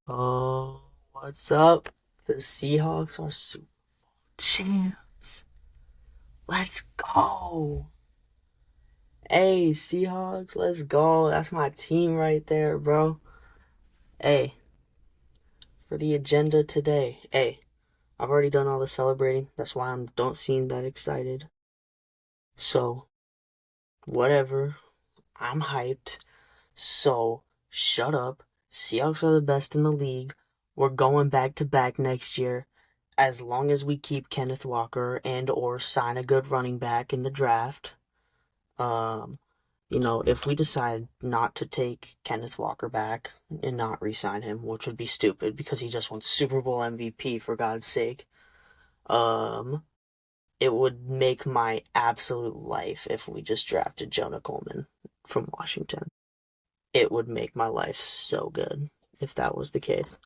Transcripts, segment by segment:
Oh, what's up? The Seahawks are Super champs. Let's go. Hey, Seahawks, let's go. That's my team right there, bro. Hey, for the agenda today. Hey, I've already done all the celebrating. That's why I don't seem that excited. So, whatever. I'm hyped. So, shut up. Seahawks are the best in the league. We're going back to back next year. As long as we keep Kenneth Walker and or sign a good running back in the draft. Um, if we decide not to take Kenneth Walker back and not re-sign him, which would be stupid because he just won Super Bowl MVP for God's sake. Um, it would make my absolute life if we just drafted Jonah Coleman from Washington. It would make my life so good if that was the case.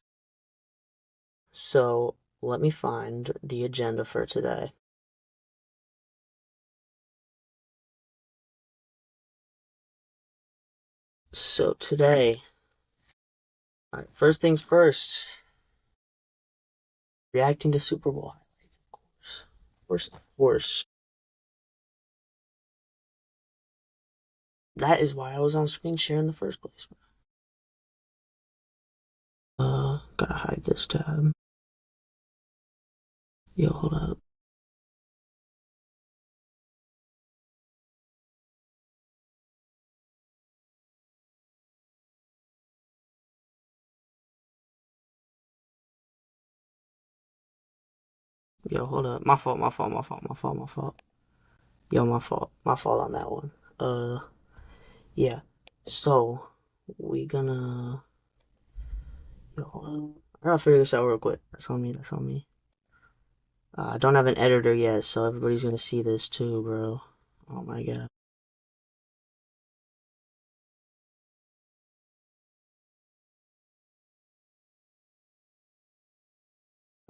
So let me find the agenda for today. So today, all right, first things first, reacting to Super Bowl highlights, of course. Of course. That is why I was on screen share in the first place. Gotta hide this tab. Yo, hold up. Yo, hold up. My fault. Yo, my fault. My fault on that one. Yeah. So, we gonna. Yo, hold up. I gotta figure this out real quick. That's on me. I don't have an editor yet, so everybody's gonna see this too, bro. Oh my god.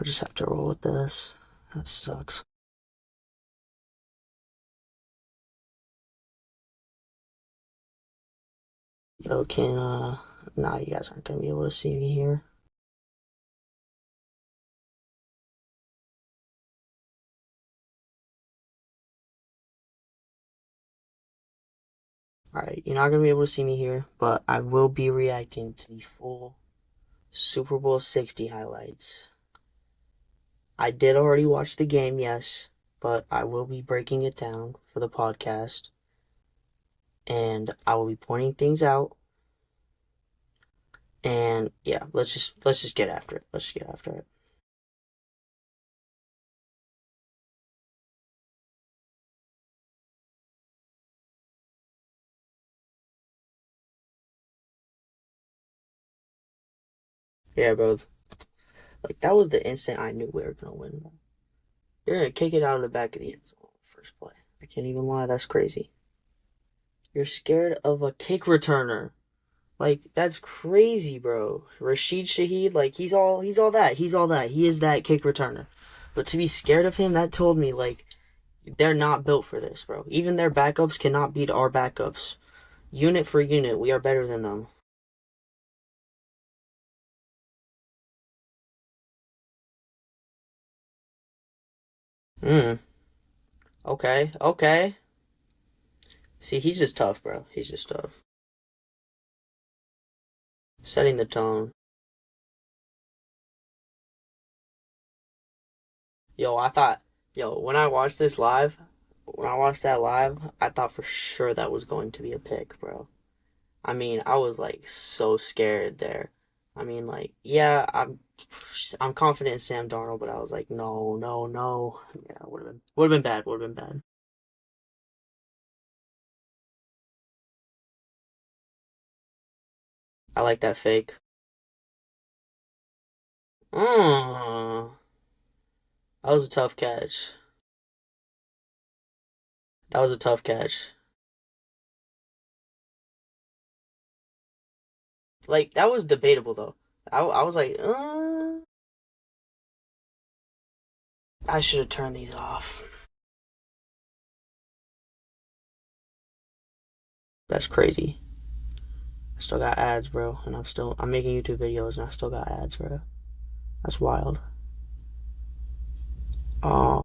I just have to roll with this. That sucks. Yo, nah, you guys aren't gonna be able to see me here. Alright, you're not gonna be able to see me here, but I will be reacting to the full Super Bowl 60 highlights. I did already watch the game, yes, but I will be breaking it down for the podcast. And I will be pointing things out. And yeah, let's just get after it. Let's just get after it. Yeah, bro. Like that was the instant I knew we were gonna win. You're gonna kick it out of the back of the end zone first play. I can't even lie, that's crazy. You're scared of a kick returner. Like that's crazy, bro. Rashid Shaheed, like he's all that. He is that kick returner. But to be scared of him, that told me like they're not built for this, bro. Even their backups cannot beat our backups. Unit for unit, we are better than them. Hmm. Okay. Okay. See, he's just tough, bro. He's just tough. Setting the tone. Yo, I thought, yo, when I watched that live, I thought for sure that was going to be a pick, bro. I mean, I was like so scared there. I mean, like, yeah, I'm confident in Sam Darnold, but I was like, no, no, no. Yeah, would have been bad, would have been bad. I like that fake. Mm, that was a tough catch. That was a tough catch. Like that was debatable though. I was like, I should have turned these off. That's crazy. I still got ads, bro, and I'm making YouTube videos and I still got ads, bro. That's wild. Oh,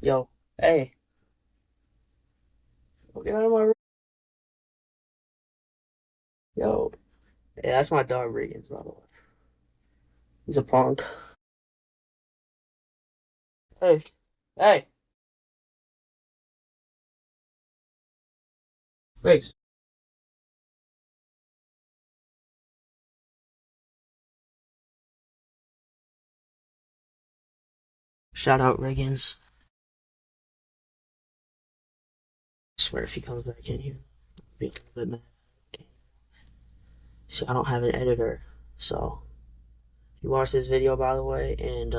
yo, hey, get out of my room, yo. Yeah, that's my dog Riggins, by the way. He's a punk. Hey, hey, Riggs. Shout out Riggins. I swear if he comes back in here, I'll be a little bit mad. See, I don't have an editor, so you watch this video, by the way, and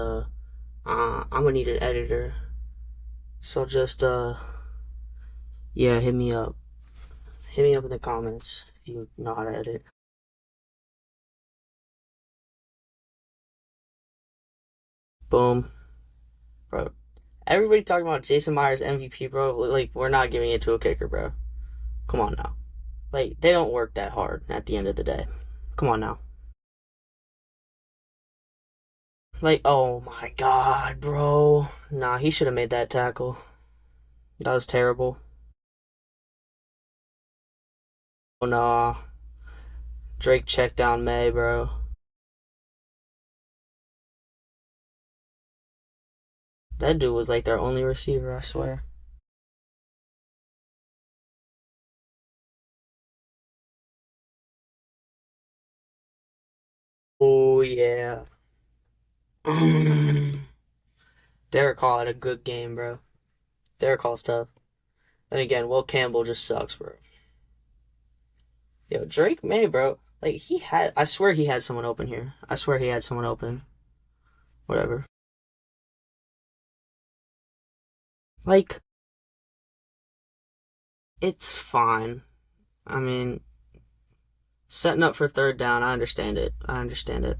I'm gonna need an editor. So just yeah, hit me up. Hit me up in the comments if you know how to edit. Boom, bro. Everybody talking about Jason Myers MVP, bro. Like we're not giving it to a kicker, bro. Come on now. Like they don't work that hard at the end of the day. Come on now. Like oh my god, bro. Nah, he should have made that tackle. That was terrible. Oh nah. Drake checked down May, bro. That dude was like their only receiver, I swear. Oh yeah. Derek Hall had a good game, bro. Derek Hall's tough. And again, Will Campbell just sucks, bro. Yo, Drake May, bro. Like I swear he had someone open here. I swear he had someone open. Whatever. Like, it's fine. I mean, setting up for third down, I understand it. I understand it.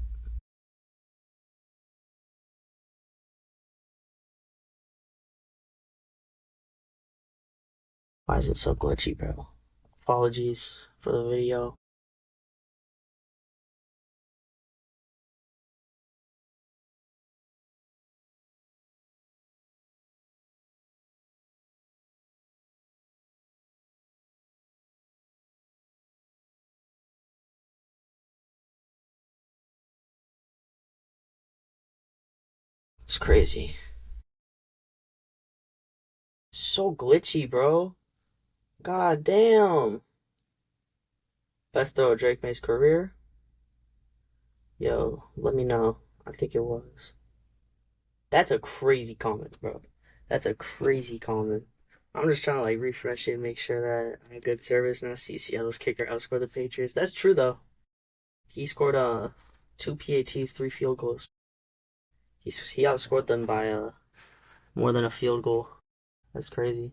Why is it so glitchy, bro? Apologies for the video. It's crazy. So glitchy, bro. God damn. Best throw of Drake May's career? Yo, let me know. I think it was. That's a crazy comment, bro. That's a crazy comment. I'm just trying to like refresh it and make sure that I have good service and I see Seattle's kicker outscore the Patriots. That's true though. He scored two PATs, three field goals. He outscored them by more than a field goal. That's crazy.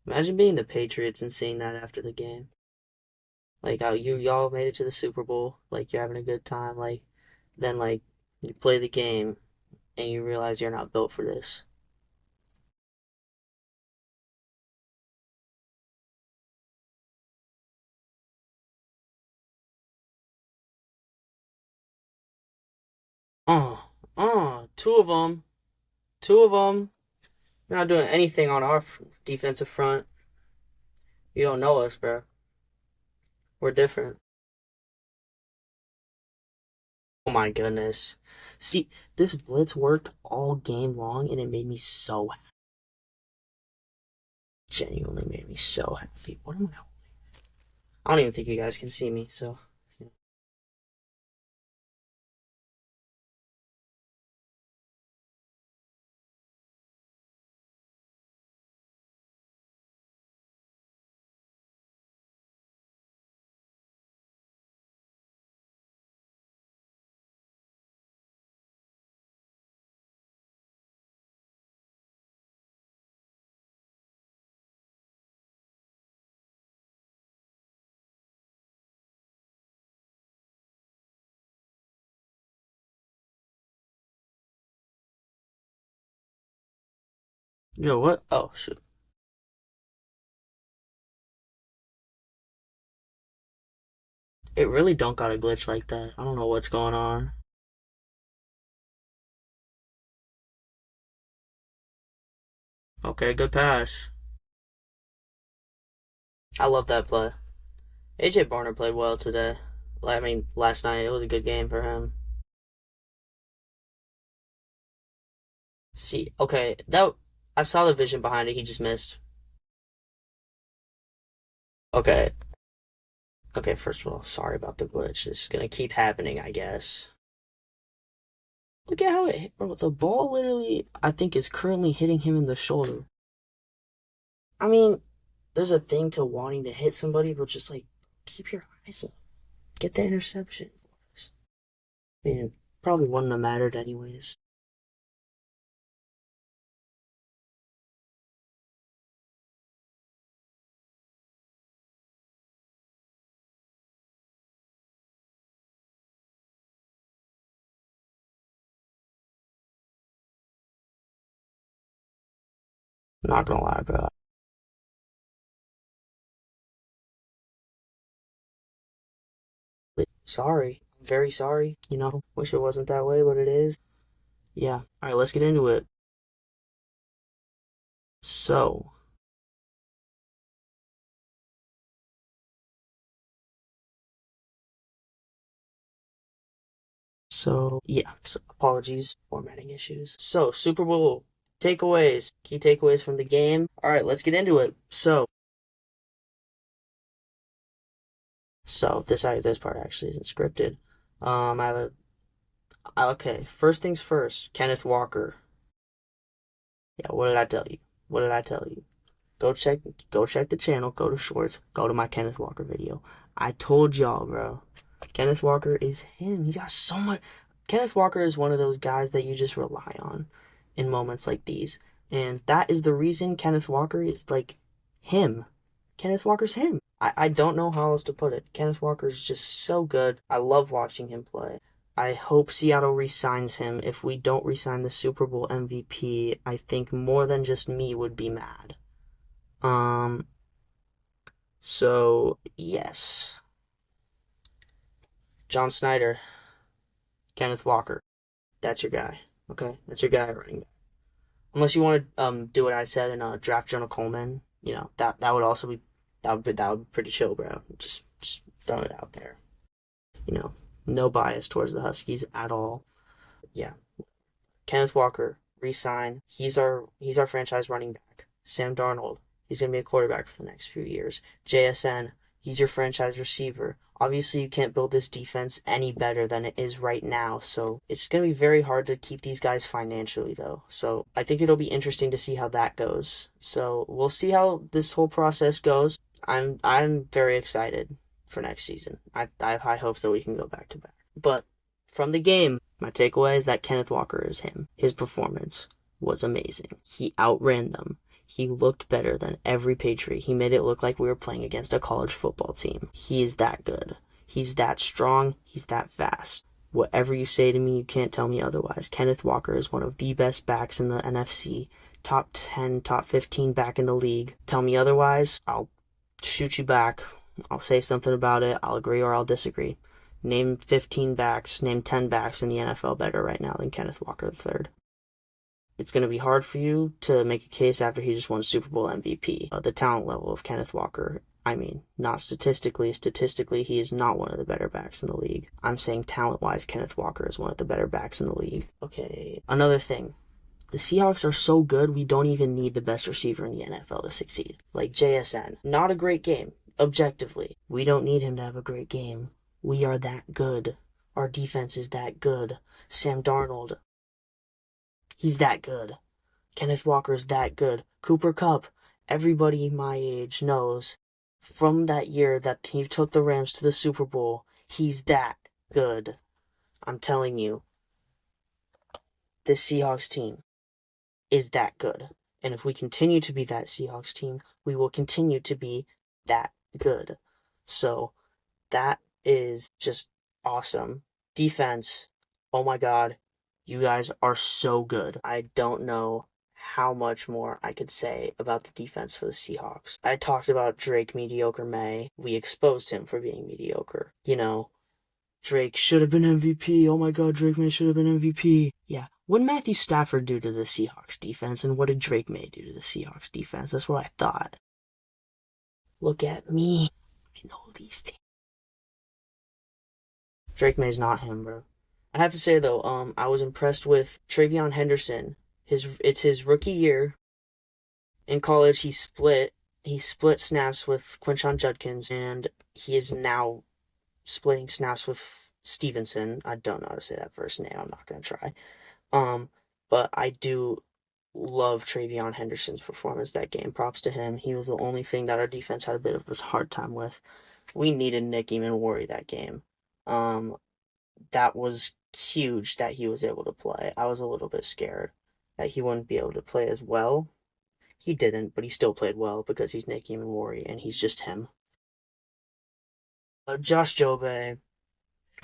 Imagine being the Patriots and seeing that after the game. Like how y'all made it to the Super Bowl, like you're having a good time, like then like you play the game and you realize you're not built for this. Two of them, two of them. We're not doing anything on our defensive front. You don't know us, bro. We're different. Oh my goodness. See, this blitz worked all game long and it made me so happy. Genuinely made me so happy. What am I don't even think you guys can see me, so. Yo, what? Oh, shoot. It really don't got a glitch like that. I don't know what's going on. Okay, good pass. I love that play. AJ Barner played well today. I mean, last night it was a good game for him. See, okay, that I saw the vision behind it. He just missed. Okay, okay. First of all, sorry about the glitch. This is gonna keep happening, I guess. Look at how it hit, bro. The ball literally, I think, is currently hitting him in the shoulder. I mean, there's a thing to wanting to hit somebody, but just like keep your eyes up. Get the interception. I mean, it probably wouldn't have mattered anyways. Not gonna lie, bro. Sorry. I'm very sorry. Wish it wasn't that way, but it is. Yeah. All right, let's get into it. So, yeah. So, apologies, formatting issues. So, Super Bowl takeaways, key takeaways from the game. All right, let's get into it. So this part actually isn't scripted. I have a okay. First things first. Kenneth Walker. Yeah, what did I tell you? What did I tell you? Go check go check the channel, go to shorts, go to my Kenneth Walker video. I told y'all, bro. Kenneth Walker is him. He's got so much. Kenneth Walker is one of those guys that you just rely on in moments like these. And that is the reason Kenneth Walker is like him. Kenneth Walker's him. I don't know how else to put it. Kenneth Walker is just so good. I love watching him play. I hope Seattle re-signs him. If we don't re-sign the Super Bowl MVP, I think more than just me would be mad. Um, so yes. John Snyder, Kenneth Walker. That's your guy. Okay? That's your guy running back. Unless you want to do what I said and draft Jonah Coleman, that would also be that would be pretty chill, bro. Just throwing it out there. You know, no bias towards the Huskies at all. Yeah. Kenneth Walker, resign. He's our franchise running back. Sam Darnold, he's gonna be a quarterback for the next few years. JSN, he's your franchise receiver. Obviously, you can't build this defense any better than it is right now, so it's going to be very hard to keep these guys financially, though. So I think it'll be interesting to see how that goes. So we'll see how this whole process goes. I'm very excited for next season. I have high hopes that we can go back to back. But from the game, my takeaway is that Kenneth Walker is him. His performance was amazing. He outran them. He looked better than every Patriot. He made it look like we were playing against a college football team. He's that good. He's that strong. He's that fast. Whatever you say to me, you can't tell me otherwise. Kenneth Walker is one of the best backs in the NFC. Top 10, top 15 back in the league. Tell me otherwise, I'll shoot you back. I'll say something about it. I'll agree or I'll disagree. Name 15 backs, name 10 backs in the NFL better right now than Kenneth Walker III. It's going to be hard for you to make a case after he just won Super Bowl MVP. The talent level of Kenneth Walker, I mean, not statistically. Statistically, he is not one of the better backs in the league. I'm saying talent-wise, Kenneth Walker is one of the better backs in the league. Okay, another thing. The Seahawks are so good, we don't even need the best receiver in the NFL to succeed. Like JSN. Not a great game, objectively. We don't need him to have a great game. We are that good. Our defense is that good. Sam Darnold, he's that good. Kenneth Walker's that good. Cooper Kupp, everybody my age knows from that year that he took the Rams to the Super Bowl, he's that good. I'm telling you, this Seahawks team is that good. And if we continue to be that Seahawks team, we will continue to be that good. So that is just awesome. Defense, oh my God, you guys are so good. I don't know how much more I could say about the defense for the Seahawks. I talked about Drake Mediocre May. We exposed him for being mediocre. Drake should have been MVP. Oh my god, Drake May should have been MVP. Yeah. What did Matthew Stafford do to the Seahawks defense, and what did Drake May do to the Seahawks defense? That's what I thought. Look at me. I know these things. Drake May's not him, bro. I have to say though, I was impressed with Travion Henderson. It's his rookie year. In college, he split snaps with Quinshon Judkins, and he is now splitting snaps with Stevenson. I don't know how to say that first name. I'm not gonna try. Um, but I do love Travion Henderson's performance that game. Props to him. He was the only thing that our defense had a bit of a hard time with. We needed Nick Eamon that game. That was huge that he was able to play. I was a little bit scared that he wouldn't be able to play as well. He didn't, but he still played well because he's Nick Eamon and he's just him. Josh Jobe,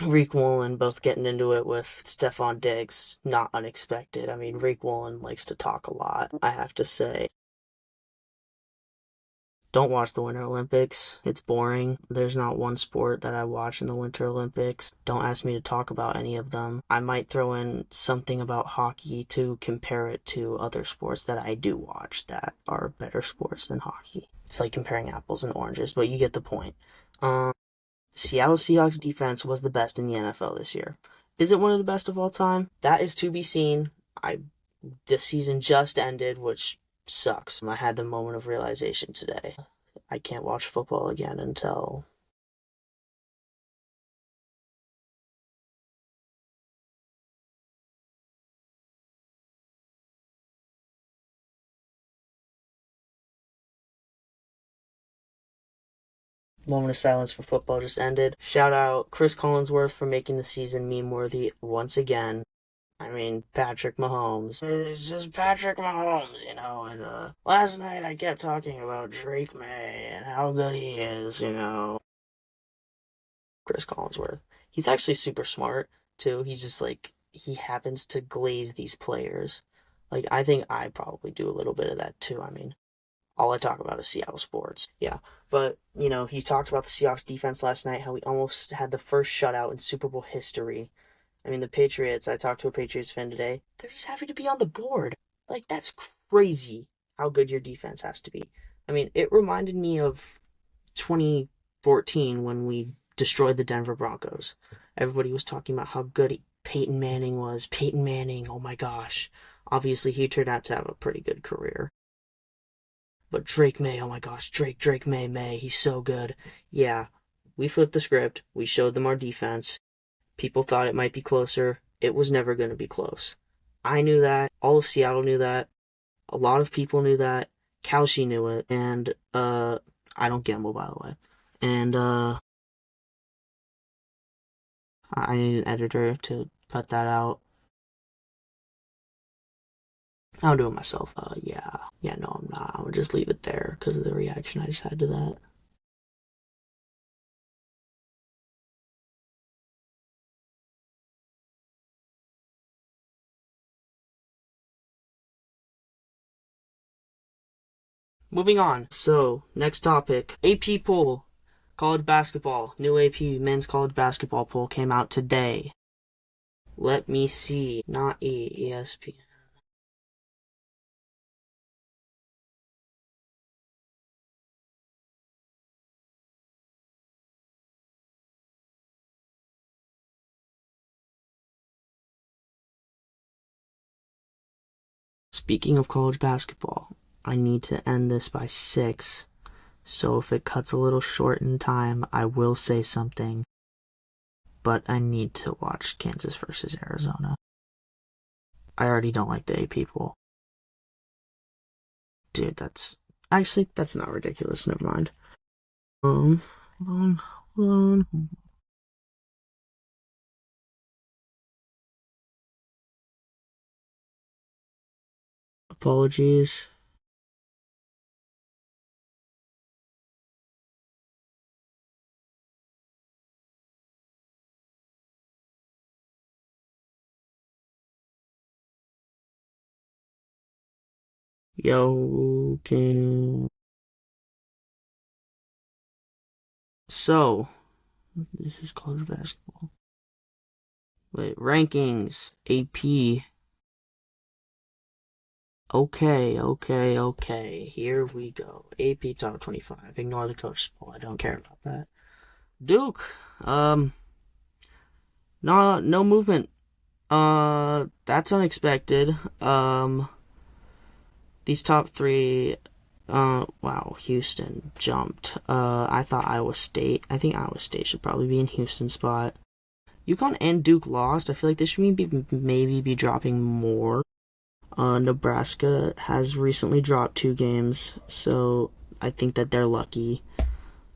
Reek Woolen both getting into it with Stephon Diggs. Not unexpected. I mean, Reek Woolen likes to talk a lot, I have to say. Don't watch the Winter Olympics. It's boring. There's not one sport that I watch in the Winter Olympics. Don't ask me to talk about any of them. I might throw in something about hockey to compare it to other sports that I do watch that are better sports than hockey. It's like comparing apples and oranges, but you get the point. Seattle Seahawks defense was the best in the NFL this year. Is it one of the best of all time? That is to be seen. The season just ended, which sucks. I had the moment of realization today. I can't watch football again until moment of silence for football just ended. Shout out Chris Collinsworth for making the season meme worthy once again. I mean, Patrick Mahomes. It's just Patrick Mahomes. And last night I kept talking about Drake May and how good he is. Chris Collinsworth. He's actually super smart, too. He's just like, he happens to glaze these players. Like, I think I probably do a little bit of that, too. I mean, all I talk about is Seattle sports. Yeah. But, he talked about the Seahawks defense last night, how we almost had the first shutout in Super Bowl history. I mean, the Patriots, I talked to a Patriots fan today, they're just happy to be on the board. Like, that's crazy how good your defense has to be. I mean, it reminded me of 2014 when we destroyed the Denver Broncos. Everybody was talking about how good Peyton Manning was. Peyton Manning, oh my gosh. Obviously, he turned out to have a pretty good career. But Drake May, oh my gosh, Drake May, he's so good. Yeah, we flipped the script. We showed them our defense. People thought it might be closer. It was never going to be close. I knew that. All of Seattle knew that. A lot of people knew that. Kalshi knew it. And, I don't gamble, by the way. And, I need an editor to cut that out. I'll do it myself. Yeah. Yeah, no, I'm not. I'll just leave it there because of the reaction I just had to that. Moving on. So, next topic. AP poll. College basketball. New AP men's college basketball poll came out today. Let me see. Not ESPN. Speaking of college basketball, I need to end this by 6. So if it cuts a little short in time, I will say something. But I need to watch Kansas versus Arizona. I already don't like the AP poll. Dude, that's not ridiculous. Never mind. Um, um, apologies. Yoking. So, this is college basketball. Wait, rankings. AP. Okay. Here we go. AP top 25. Ignore the coach's poll. I don't care about that. Duke. No movement. That's unexpected. These top three. Wow, Houston jumped. I thought Iowa State. I think Iowa State should probably be in Houston's spot. UConn and Duke lost. I feel like they should maybe be dropping more. Nebraska has recently dropped 2 games, so I think that they're lucky.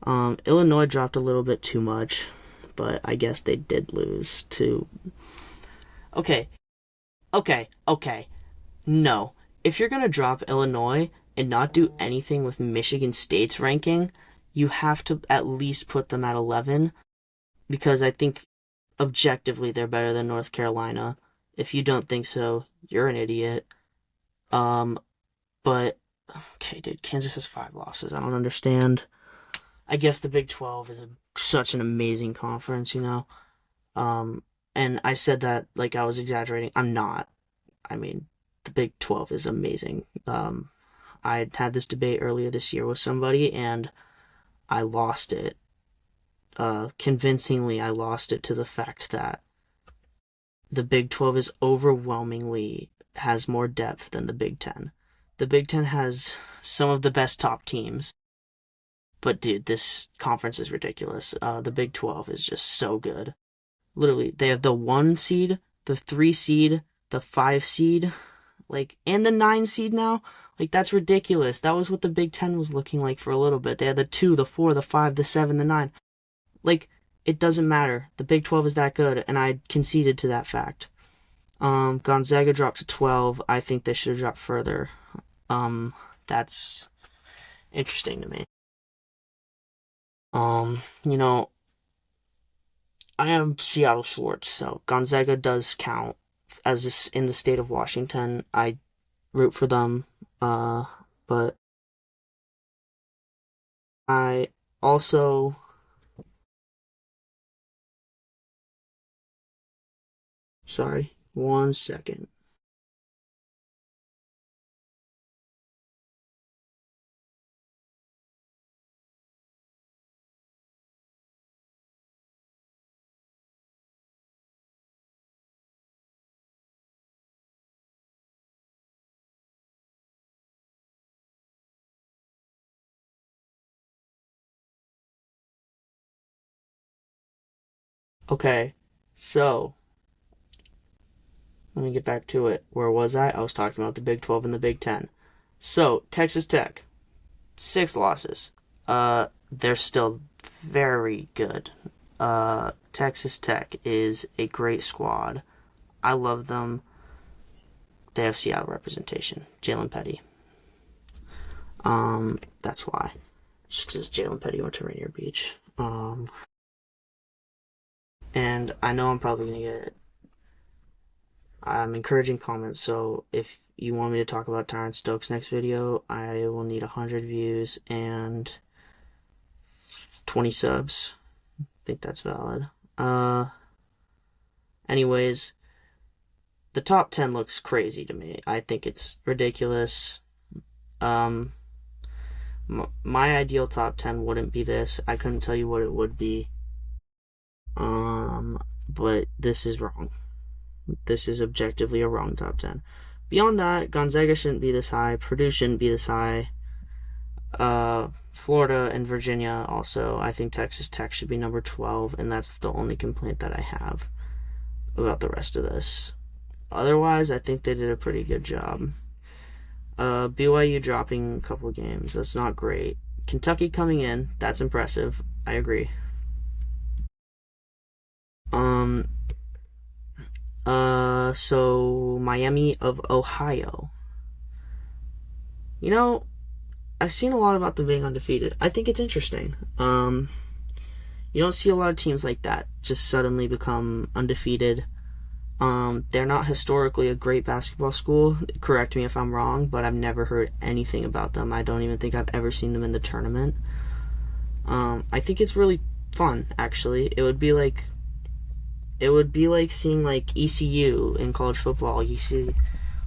Illinois dropped a little bit too much, but I guess they did lose to... Okay. No. If you're gonna drop Illinois and not do anything with Michigan State's ranking, you have to at least put them at 11, because I think objectively they're better than North Carolina. If you don't think so, you're an idiot. But okay, dude, Kansas has 5 losses. I don't understand. I guess the Big 12 is such an amazing conference, you know. And I said that like I was exaggerating. I'm not. I mean, the Big 12 is amazing. I had this debate earlier this year with somebody, and I lost it. Convincingly, I lost it to the fact that the Big 12 is overwhelmingly has more depth than the Big 10. The Big 10 has some of the best top teams. But dude, this conference is ridiculous. The Big 12 is just so good. Literally, they have the 1 seed, the 3 seed, the 5 seed, like, and the 9 seed now. Like, that's ridiculous. That was what the Big 10 was looking like for a little bit. They had the 2, the 4, the 5, the 7, the 9. Like, it doesn't matter. The Big 12 is that good, and I conceded to that fact. Gonzaga dropped to 12. I think they should have dropped further. That's interesting to me. You know, I am Seattle Schwartz, so Gonzaga does count as this in the state of Washington. I root for them, but I also... Sorry, 1 second. Okay, so let me get back to it. Where was I? I was talking about the Big 12 and the Big 10. So, Texas Tech, 6 losses. They're still very good. Texas Tech is a great squad. I love them. They have Seattle representation. Jalen Petty. That's why. Just because Jalen Petty went to Rainier Beach. And I know I'm probably gonna get encouraging comments, so if you want me to talk about Tyron Stokes next video, I will need 100 views and 20 subs. I think that's valid. Anyways, the top 10 looks crazy to me. I think it's ridiculous. My ideal top 10 wouldn't be this. I couldn't tell you what it would be. But this is wrong. This is objectively a wrong top 10. Beyond that, Gonzaga shouldn't be this high. Purdue shouldn't be this high. Florida and Virginia also. I think Texas Tech should be number 12, and that's the only complaint that I have about the rest of this. Otherwise, I think they did a pretty good job. BYU dropping a couple of games. That's not great. Kentucky coming in. That's impressive. I agree. So Miami of Ohio. You know, I've seen a lot about them being undefeated. I think it's interesting. You don't see a lot of teams like that just suddenly become undefeated. They're not historically a great basketball school. Correct me if I'm wrong, but I've never heard anything about them. I don't even think I've ever seen them in the tournament. I think it's really fun, actually. It would be like seeing like ECU in college football. You see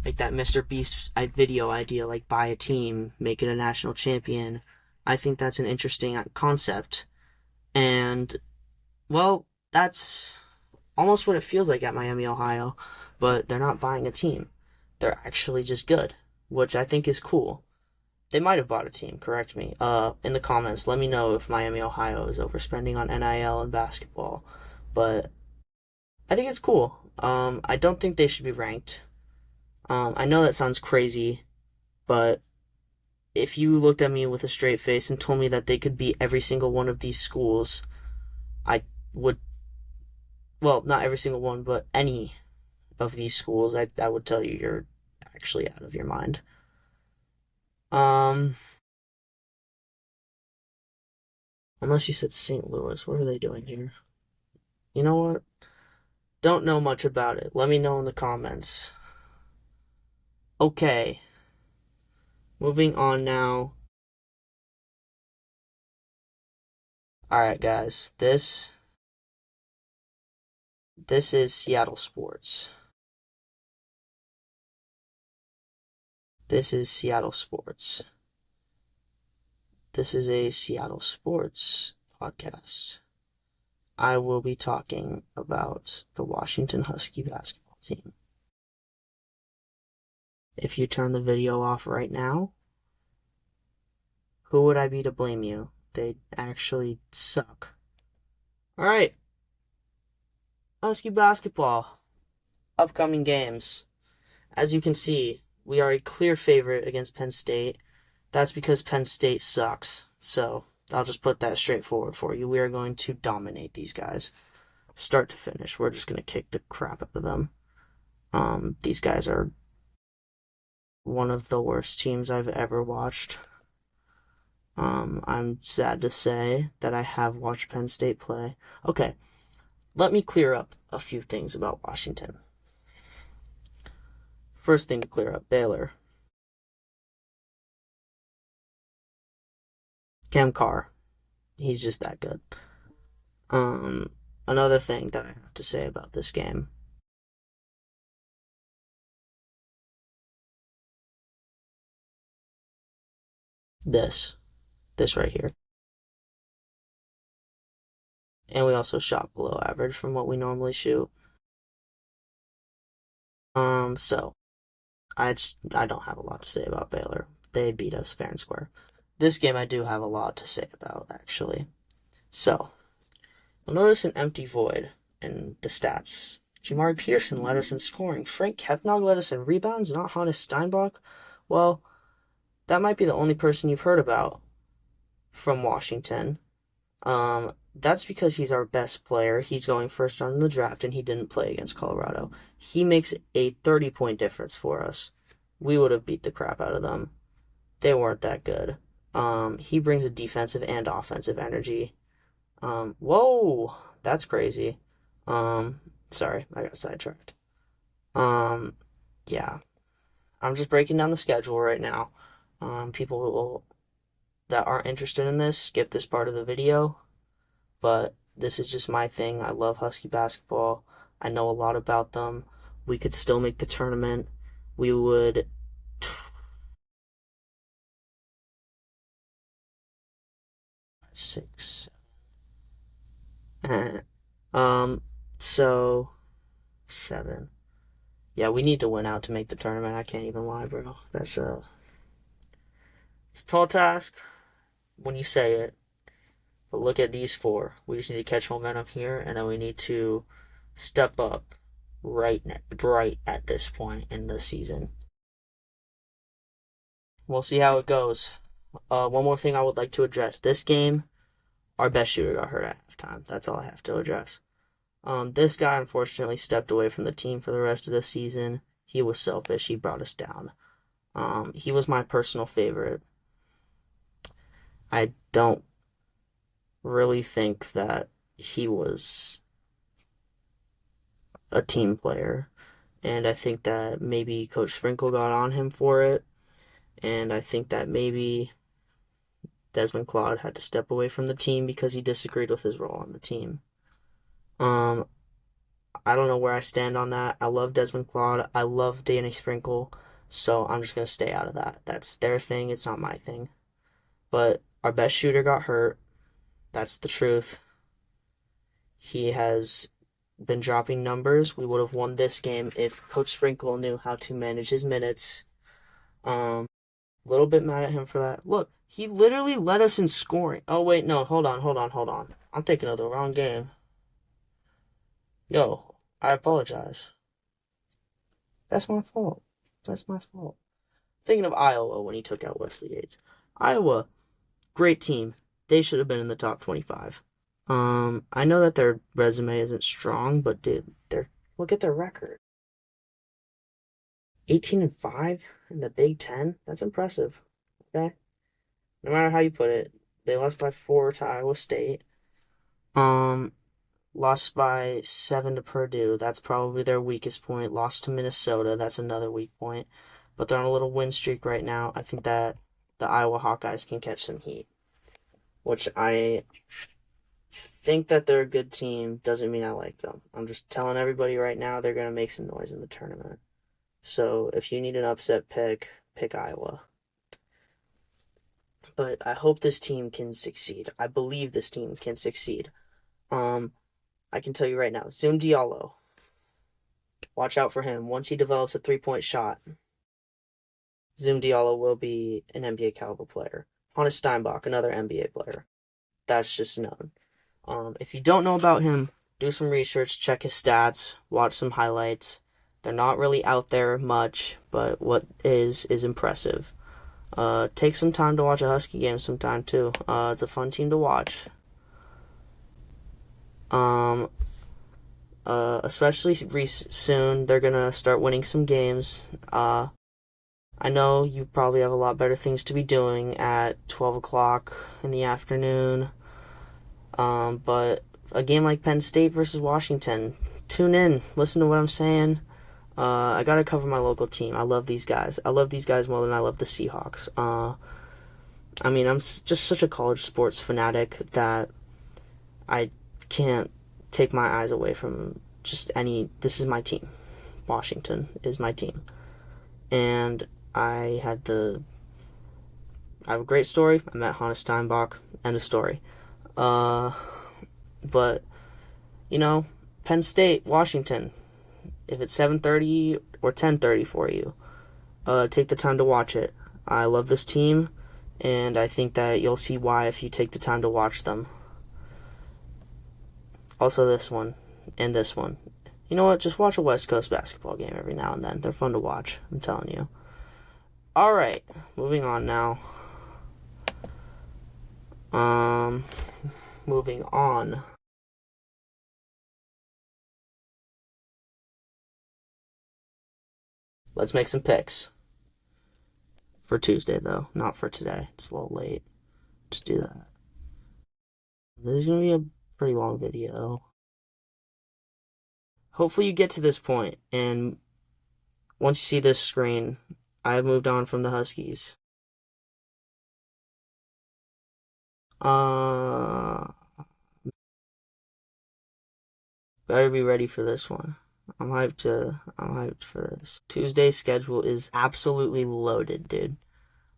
like that Mr. Beast video idea, like buy a team, make it a national champion. I think that's an interesting concept. And well, that's almost what it feels like at Miami, Ohio, but they're not buying a team. They're actually just good, which I think is cool. They might have bought a team, correct me. In the comments, let me know if Miami, Ohio is overspending on NIL and basketball. But I think it's cool. I don't think they should be ranked. I know that sounds crazy, but if you looked at me with a straight face and told me that they could beat every single one of these schools, I would, well, not every single one, but any of these schools, I would tell you you're actually out of your mind. Um, unless you said St. Louis, what are they doing here? You know what? Don't know much about it. Let me know in the comments. Okay, moving on now. Alright, guys, this is Seattle sports. This is Seattle sports. This is a Seattle sports podcast. I will be talking about the Washington Husky basketball team. If you turn the video off right now, who would I be to blame you? They actually suck. Alright, Husky basketball. Upcoming games. As you can see, we are a clear favorite against Penn State. That's because Penn State sucks. So, I'll just put that straightforward for you. We are going to dominate these guys. Start to finish. We're just going to kick the crap out of them. These guys are one of the worst teams I've ever watched. I'm sad to say that I have watched Penn State play. Okay, let me clear up a few things about Washington. First thing to clear up, Baylor. Cam Carr. He's just that good. Another thing that I have to say about this game. This right here. And we also shot below average from what we normally shoot. So I don't have a lot to say about Baylor. They beat us fair and square. This game I do have a lot to say about, actually. So, you'll notice an empty void in the stats. Jamari Peterson led us in scoring. Frank Kepnog led us in rebounds, not Hannes Steinbach. Well, that might be the only person you've heard about from Washington. That's because he's our best player. He's going first round in the draft, and he didn't play against Colorado. He makes a 30-point difference for us. We would have beat the crap out of them. They weren't that good. He brings a defensive and offensive energy. Whoa, that's crazy. Sorry, I got sidetracked. Yeah. I'm just breaking down the schedule right now. People that aren't interested in this, skip this part of the video. But this is just my thing. I love Husky basketball. I know a lot about them. We could still make the tournament. We would. Six. So 7. Yeah, we need to win out to make the tournament. I can't even lie, bro. It's a tall task when you say it. But look at these 4. We just need to catch momentum here, and then we need to step up right at this point in the season. We'll see how it goes. One more thing I would like to address. This game, our best shooter got hurt at halftime. That's all I have to address. This guy unfortunately stepped away from the team for the rest of the season. He was selfish. He brought us down. He was my personal favorite. I don't really think that he was a team player. And I think that maybe Coach Sprinkle got on him for it. And I think that maybe Desmond Claude had to step away from the team because he disagreed with his role on the team. Um, I don't know where I stand on that. I love Desmond Claude. I love Danny Sprinkle. So I'm just going to stay out of that. That's their thing. It's not my thing. But our best shooter got hurt. That's the truth. He has been dropping numbers. We would have won this game if Coach Sprinkle knew how to manage his minutes. A little bit mad at him for that. Look, he literally led us in scoring. Oh, wait, no, hold on. I'm thinking of the wrong game. Yo, I apologize. That's my fault. Thinking of Iowa when he took out Wesley Yates. Iowa, great team. They should have been in the top 25. I know that their resume isn't strong, but dude, look at their record. 18-5 in the Big Ten. That's impressive. Okay, no matter how you put it, they lost by 4 to Iowa State. Lost by 7 to Purdue. That's probably their weakest point. Lost to Minnesota. That's another weak point. But they're on a little win streak right now. I think that the Iowa Hawkeyes can catch some heat, which I think that they're a good team. Doesn't mean I like them. I'm just telling everybody right now they're going to make some noise in the tournament. So if you need an upset pick, pick Iowa. But I hope this team can succeed. I believe this team can succeed. I can tell you right now, Zoom Diallo. Watch out for him. Once he develops a 3-point shot, Zoom Diallo will be an NBA caliber player. Hannes Steinbach, another NBA player. That's just known. If you don't know about him, do some research, check his stats, watch some highlights. They're not really out there much, but what is impressive. Take some time to watch a Husky game sometime too. It's a fun team to watch. Especially soon, they're gonna start winning some games. I know you probably have a lot better things to be doing at 12 o'clock in the afternoon. But a game like Penn State versus Washington, tune in, listen to what I'm saying. I gotta cover my local team. I love these guys. I love these guys more than I love the Seahawks. I mean, I'm just such a college sports fanatic that I can't take my eyes away from just this is my team. Washington is my team. And I have a great story. I met Hannes Steinbach. End of story. But, Penn State, Washington, if it's 7:30 or 10:30 for you, take the time to watch it. I love this team, and I think that you'll see why if you take the time to watch them. Also this one, and this one. You know what? Just watch a West Coast basketball game every now and then. They're fun to watch, I'm telling you. Alright, moving on now. Moving on. Let's make some picks. For Tuesday, though. Not for today. It's a little late. Just do that. This is going to be a pretty long video. Hopefully you get to this point, and once you see this screen, I've moved on from the Huskies. Better be ready for this one. I'm hyped for this. Tuesday's schedule is absolutely loaded, dude.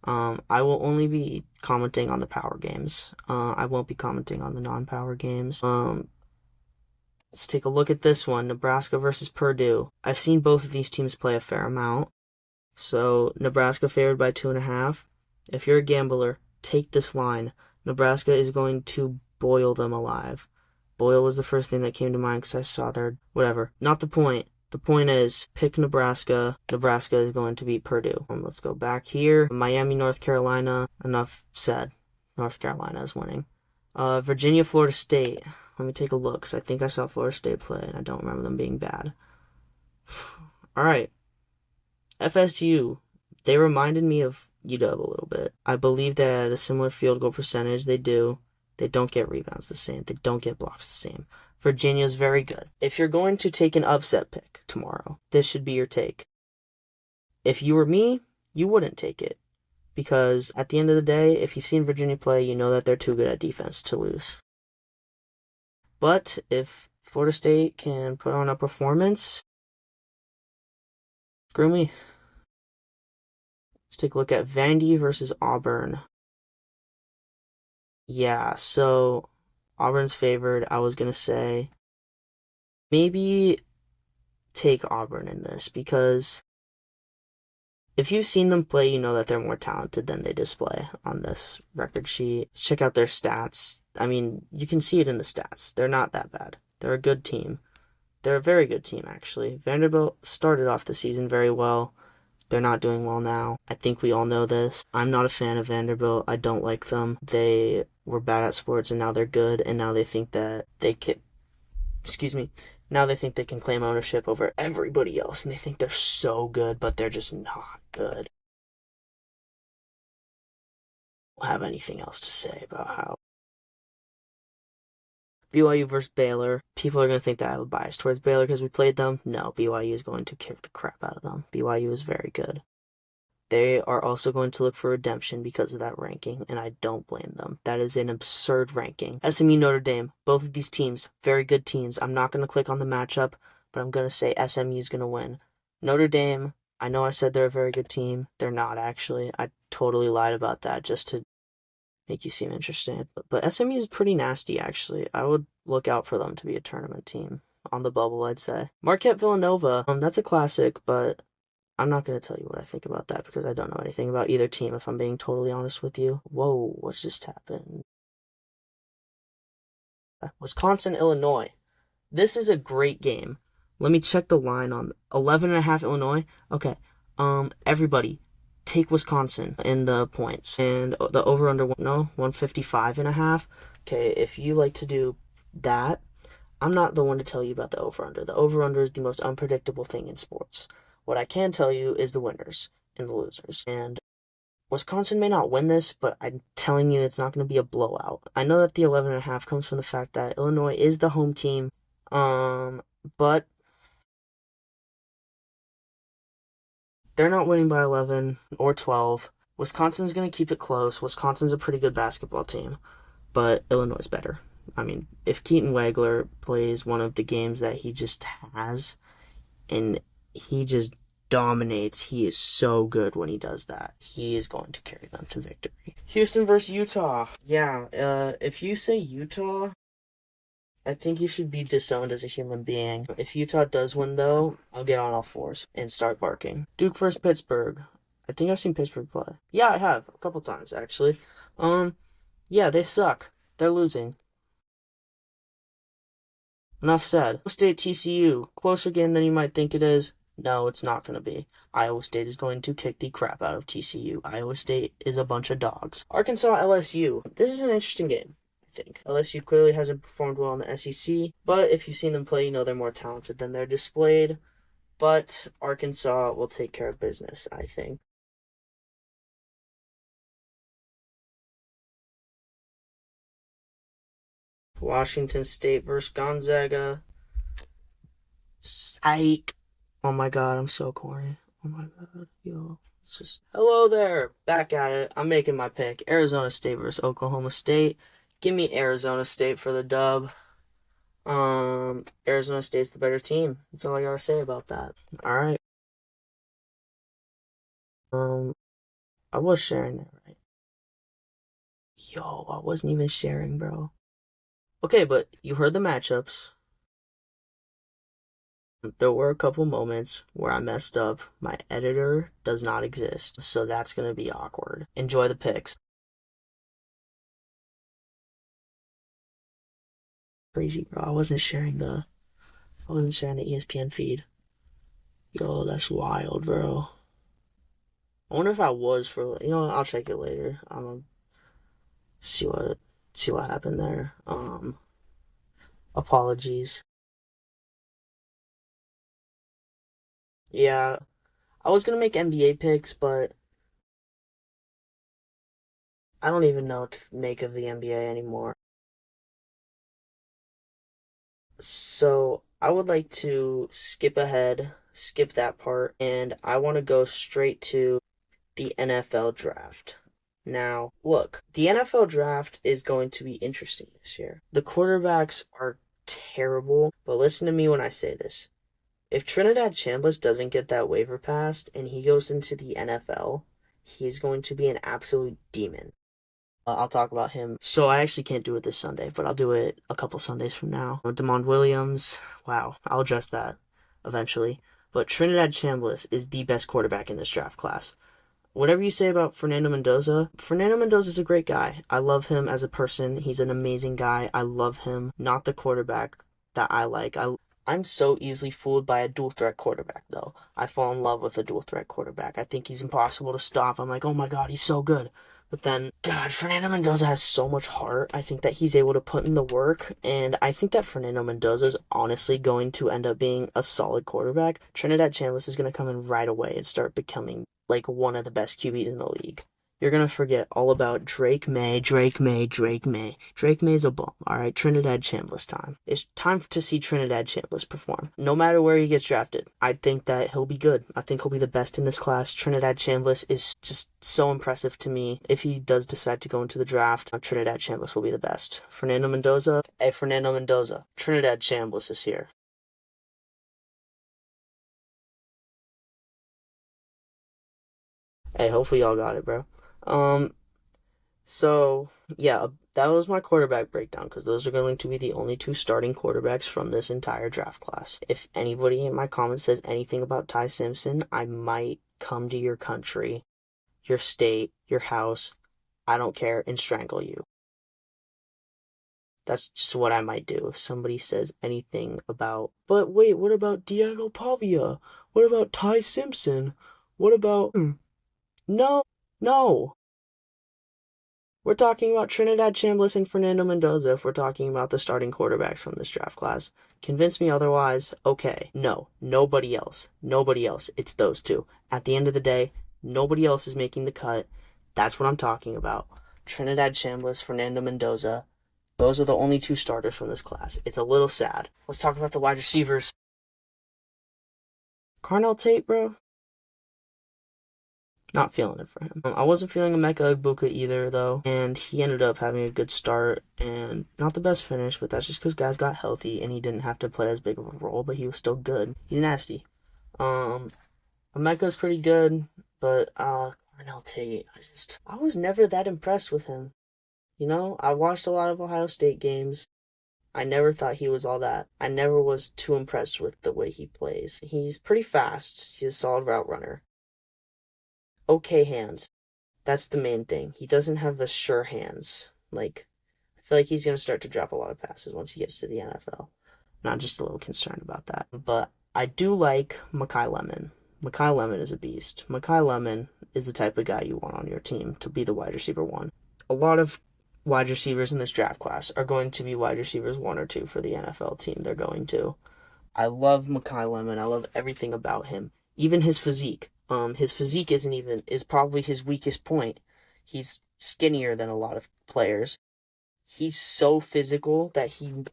I will only be commenting on the power games. I won't be commenting on the non-power games. Let's take a look at this one. Nebraska versus Purdue. I've seen both of these teams play a fair amount. So, Nebraska favored by 2.5. If you're a gambler, take this line. Nebraska is going to boil them alive. Boyle was the first thing that came to mind because I saw whatever. Not the point. The point is, pick Nebraska. Nebraska is going to beat Purdue. Let's go back here. Miami, North Carolina. Enough said. North Carolina is winning. Virginia, Florida State. Let me take a look because I think I saw Florida State play and I don't remember them being bad. Alright. FSU. They reminded me of UW a little bit. I believe they had a similar field goal percentage. They do. They don't get rebounds the same. They don't get blocks the same. Virginia's very good. If you're going to take an upset pick tomorrow, this should be your take. If you were me, you wouldn't take it. Because at the end of the day, if you've seen Virginia play, you know that they're too good at defense to lose. But if Florida State can put on a performance, screw me. Let's take a look at Vandy versus Auburn. Yeah, so Auburn's favored. I was going to say maybe take Auburn in this because if you've seen them play, you know that they're more talented than they display on this record sheet. Check out their stats. I mean, you can see it in the stats. They're not that bad. They're a good team. They're a very good team, actually. Vanderbilt started off the season very well. They're not doing well now. I think we all know this. I'm not a fan of Vanderbilt. I don't like them. They were bad at sports and now they're good, and now they think that they can, now they think they can claim ownership over everybody else, and they think they're so good, but they're just not good. I don't have anything else to say about how BYU versus Baylor. People are going to think that I have a bias towards Baylor because we played them. No, BYU is going to kick the crap out of them. BYU is very good. They are also going to look for redemption because of that ranking, and I don't blame them. That is an absurd ranking. SMU, Notre Dame, both of these teams, very good teams. I'm not going to click on the matchup, but I'm going to say SMU is going to win. Notre Dame, I know I said they're a very good team. They're not, actually. I totally lied about that just to make you seem interested. But SMU is pretty nasty, actually. I would look out for them to be a tournament team. On the bubble, I'd say. Marquette Villanova, that's a classic, but I'm not going to tell you what I think about that because I don't know anything about either team, if I'm being totally honest with you. Whoa, what just happened? Wisconsin, Illinois. This is a great game. Let me check the line on 11.5 Illinois. Okay. Everybody, take Wisconsin in the points. And the over-under, 155.5. Okay, if you like to do that, I'm not the one to tell you about the over-under. The over-under is the most unpredictable thing in sports. What I can tell you is the winners and the losers. And Wisconsin may not win this, but I'm telling you it's not going to be a blowout. I know that the 11.5 comes from the fact that Illinois is the home team, but they're not winning by 11 or 12. Wisconsin's going to keep it close. Wisconsin's a pretty good basketball team, but Illinois is better. I mean, if Keaton Wagler plays one of the games that he just has, and he just dominates. He is so good when he does that. He is going to carry them to victory. Houston versus Utah. Yeah, if you say Utah, I think you should be disowned as a human being. If Utah does win, though, I'll get on all fours and start barking. Duke versus Pittsburgh. I think I've seen Pittsburgh play. Yeah, I have. A couple times, actually. Yeah, they suck. They're losing. Enough said. Iowa State TCU. Closer game than you might think it is. No, it's not going to be. Iowa State is going to kick the crap out of TCU. Iowa State is a bunch of dogs. Arkansas LSU. This is an interesting game, I think. LSU clearly hasn't performed well in the SEC, but if you've seen them play, you know they're more talented than they're displayed. But Arkansas will take care of business, I think. Washington State versus Gonzaga. Psych. Oh my god, I'm so corny. Oh my god, yo. It's just... Hello there, back at it. I'm making my pick. Arizona State versus Oklahoma State. Give me Arizona State for the dub. Arizona State's the better team. That's all I gotta say about that. Alright. I was sharing that, right? Yo, I wasn't even sharing, bro. Okay, but you heard the matchups. There were a couple moments where I messed up. My editor does not exist, so that's going to be awkward. Enjoy the picks. Crazy, bro. I wasn't sharing the ESPN feed. Yo, that's wild, bro. I wonder if I was for, I'll check it later. I'm gonna see what happened there. Apologies. Yeah, I was gonna make NBA picks, but I don't even know what to make of the NBA anymore. So I would like to skip that part, and I want to go straight to the NFL draft. Now, look, the NFL draft is going to be interesting this year. The quarterbacks are terrible, but listen to me when I say this. If Trinidad Chambliss doesn't get that waiver passed and he goes into the NFL, he's going to be an absolute demon. I'll talk about him. So I actually can't do it this Sunday, but I'll do it a couple Sundays from now. Damon Williams, wow, I'll address that eventually. But Trinidad Chambliss is the best quarterback in this draft class. Whatever you say about Fernando Mendoza is a great guy. I love him as a person. He's an amazing guy. I love him. Not the quarterback that I like. I'm so easily fooled by a dual threat quarterback, though. I fall in love with a dual threat quarterback. I think he's impossible to stop. I'm like, oh my god, he's so good. But then, God, Fernando Mendoza has so much heart. I think that he's able to put in the work, and I think that Fernando Mendoza is honestly going to end up being a solid quarterback. Trinidad Chambliss is going to come in right away and start becoming like one of the best QBs in the league. You're going to forget all about Drake May. Drake May's a bum, alright? Trinidad Chambliss time. It's time to see Trinidad Chambliss perform. No matter where he gets drafted, I think that he'll be good. I think he'll be the best in this class. Trinidad Chambliss is just so impressive to me. If he does decide to go into the draft, Trinidad Chambliss will be the best. Fernando Mendoza, Trinidad Chambliss is here. Hey, hopefully y'all got it, bro. Um, So, yeah, that was my quarterback breakdown because those are going to be the only two starting quarterbacks from this entire draft class. If anybody in my comments says anything about Ty Simpson, I might come to your country, your state, your house, I don't care, and strangle you. That's just what I might do if somebody says anything about. But wait, what about Diego Pavia? What about Ty Simpson? What about. No, no. We're talking about Trinidad Chambliss and Fernando Mendoza if we're talking about the starting quarterbacks from this draft class. Convince me otherwise, okay. No, nobody else. Nobody else. It's those two. At the end of the day, nobody else is making the cut. That's what I'm talking about. Trinidad Chambliss, Fernando Mendoza. Those are the only two starters from this class. It's a little sad. Let's talk about the wide receivers. Carnell Tate, bro. Not feeling it for him. I wasn't feeling Emeka Egbuka either, though, and he ended up having a good start and not the best finish, but that's just because guys got healthy and he didn't have to play as big of a role, but he was still good. He's nasty. Emeka's pretty good, but Carnell Tate, I was never that impressed with him. You know, I watched a lot of Ohio State games. I never thought he was all that. I never was too impressed with the way he plays. He's pretty fast. He's a solid route runner. Okay hands. That's the main thing. He doesn't have the sure hands. Like, I feel like he's going to start to drop a lot of passes once he gets to the NFL. Not just a little concerned about that. But I do like Makai Lemon. Makai Lemon is a beast. Makai Lemon is the type of guy you want on your team to be the wide receiver one. A lot of wide receivers in this draft class are going to be wide receivers 1 or 2 for the NFL team they're going to. I love Makai Lemon. I love everything about him. Even his physique. His physique is probably his weakest point. He's skinnier than a lot of players. He's so physical that he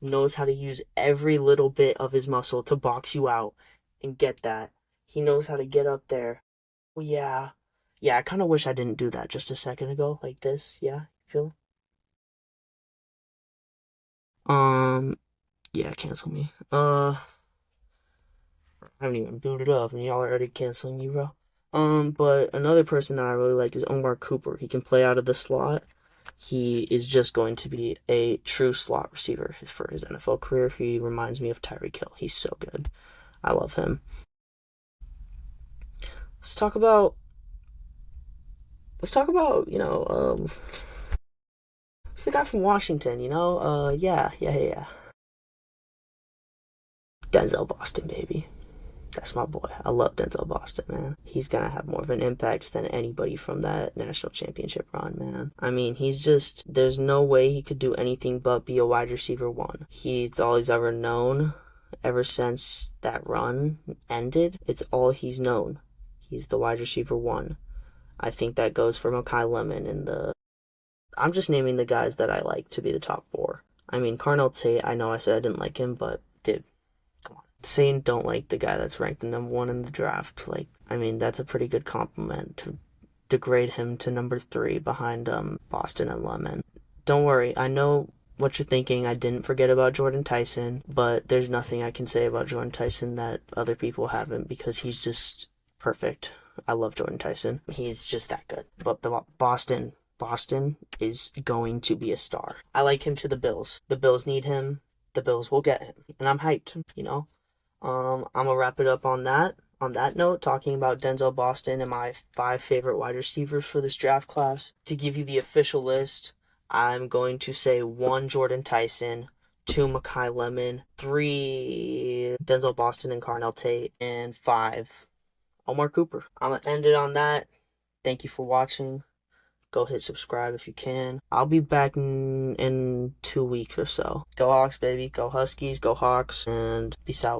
knows how to use every little bit of his muscle to box you out and get that. He knows how to get up there. Oh, yeah. Yeah, I kind of wish I didn't do that just a second ago, like this. Yeah, feel? Yeah, cancel me. I haven't even booted up, and y'all are already canceling me, bro. But another person that I really like is Omar Cooper. He can play out of the slot. He is just going to be a true slot receiver for his NFL career. He reminds me of Tyreek Hill. He's so good. I love him. Let's talk about. It's the guy from Washington. Yeah. Denzel Boston, baby. That's my boy. I love Denzel Boston, man. He's gonna have more of an impact than anybody from that national championship run, man. I mean, there's no way he could do anything but be a wide receiver 1. He's all he's ever known ever since that run ended. It's all he's known. He's the wide receiver 1. I think that goes for Makai Lemon I'm just naming the guys that I like to be the top 4. I mean, Carnell Tate, I know I said I didn't like him, but dude, come on. Saying don't like the guy that's ranked number 1 in the draft, like, I mean, that's a pretty good compliment to degrade him to number 3 behind Boston and Lemon. Don't worry, I know what you're thinking. I didn't forget about Jordan Tyson, but there's nothing I can say about Jordan Tyson that other people haven't, because he's just perfect. I love Jordan Tyson. He's just that good. But Boston is going to be a star. I like him to the Bills. The Bills need him. The Bills will get him. And I'm hyped, you know? I'm gonna wrap it up on that. On that note, talking about Denzel Boston and my 5 favorite wide receivers for this draft class. To give you the official list, I'm going to say 1 Jordan Tyson, 2 Mekhi Lemon, 3 Denzel Boston and Carnell Tate, and 5 Omar Cooper. I'm going to end it on that. Thank you for watching. Go hit subscribe if you can. I'll be back in 2 weeks or so. Go Hawks, baby. Go Huskies. Go Hawks. And peace out.